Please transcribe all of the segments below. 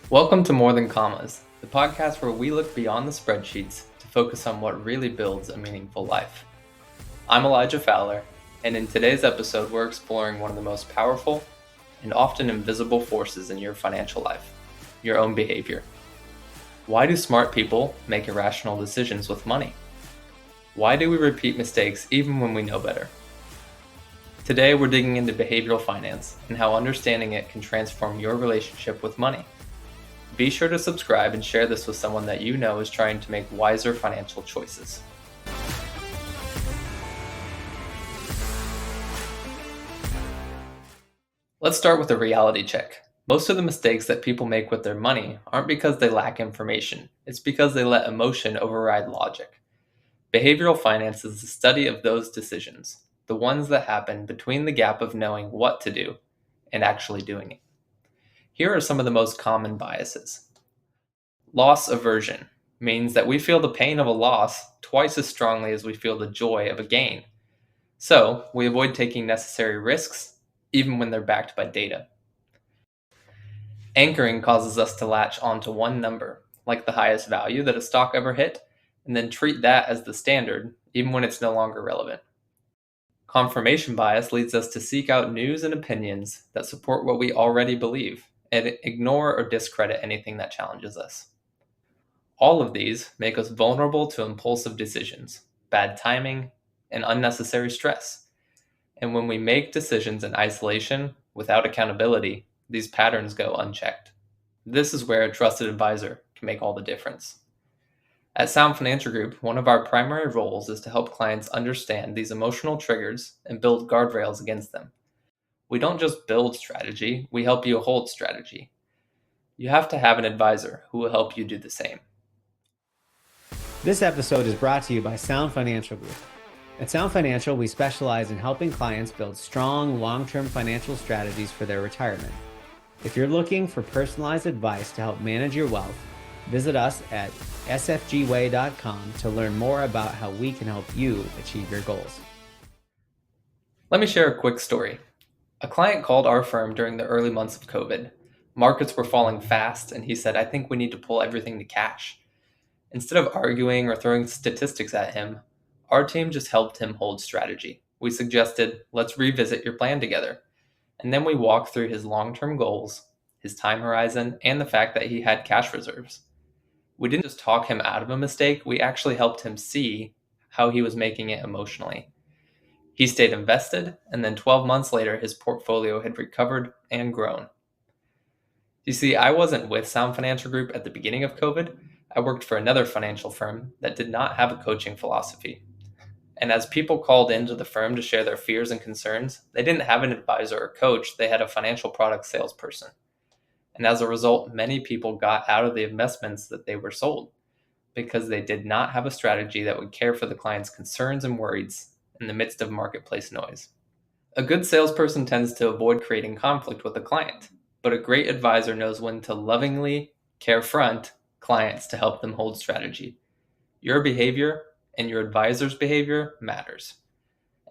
Welcome to More Than Commas, the podcast where we look beyond the spreadsheets to focus on what really builds a meaningful life. I'm Elijah Fowler, and in today's episode, we're exploring one of the most powerful and often invisible forces in your financial life, your own behavior. Why do smart people make irrational decisions with money? Why do we repeat mistakes even when we know better? Today, we're digging into behavioral finance and how understanding it can transform your relationship with money. Be sure to subscribe and share this with someone that you know is trying to make wiser financial choices. Let's start with a reality check. Most of the mistakes that people make with their money aren't because they lack information. It's because they let emotion override logic. Behavioral finance is the study of those decisions, the ones that happen between the gap of knowing what to do and actually doing it. Here are some of the most common biases. Loss aversion means that we feel the pain of a loss twice as strongly as we feel the joy of a gain. So, we avoid taking necessary risks, even when they're backed by data. Anchoring causes us to latch onto one number, like the highest value that a stock ever hit, and then treat that as the standard, even when it's no longer relevant. Confirmation bias leads us to seek out news and opinions that support what we already believe, and ignore or discredit anything that challenges us. All of these make us vulnerable to impulsive decisions, bad timing, and unnecessary stress. And when we make decisions in isolation, without accountability, these patterns go unchecked. This is where a trusted advisor can make all the difference. At Sound Financial Group, one of our primary roles is to help clients understand these emotional triggers and build guardrails against them. We don't just build strategy, we help you hold strategy. You have to have an advisor who will help you do the same. This episode is brought to you by Sound Financial Group. At Sound Financial, we specialize in helping clients build strong, long-term financial strategies for their retirement. If you're looking for personalized advice to help manage your wealth, visit us at sfgway.com to learn more about how we can help you achieve your goals. Let me share a quick story. A client called our firm during the early months of COVID. Markets were falling fast, and he said, "I think we need to pull everything to cash." Instead of arguing or throwing statistics at him, our team just helped him hold strategy. We suggested, let's revisit your plan together. And then we walked through his long-term goals, his time horizon, and the fact that he had cash reserves. We didn't just talk him out of a mistake, we actually helped him see how he was making it emotionally. He stayed invested, and then 12 months later, his portfolio had recovered and grown. You see, I wasn't with Sound Financial Group at the beginning of COVID. I worked for another financial firm that did not have a coaching philosophy. And as people called into the firm to share their fears and concerns, they didn't have an advisor or coach, they had a financial product salesperson. And as a result, many people got out of the investments that they were sold because they did not have a strategy that would care for the client's concerns and worries in the midst of marketplace noise. A good salesperson tends to avoid creating conflict with the client, but a great advisor knows when to lovingly carefront clients to help them hold strategy. Your behavior and your advisor's behavior matters.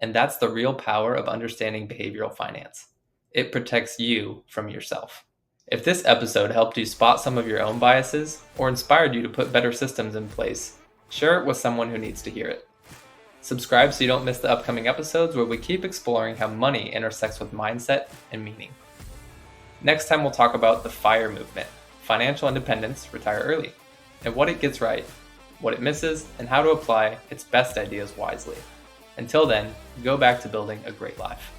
And that's the real power of understanding behavioral finance. It protects you from yourself. If this episode helped you spot some of your own biases or inspired you to put better systems in place, share it with someone who needs to hear it. Subscribe so you don't miss the upcoming episodes where we keep exploring how money intersects with mindset and meaning. Next time we'll talk about the FIRE movement, financial independence, retire early, and what it gets right, what it misses, and how to apply its best ideas wisely. Until then, go back to building a great life.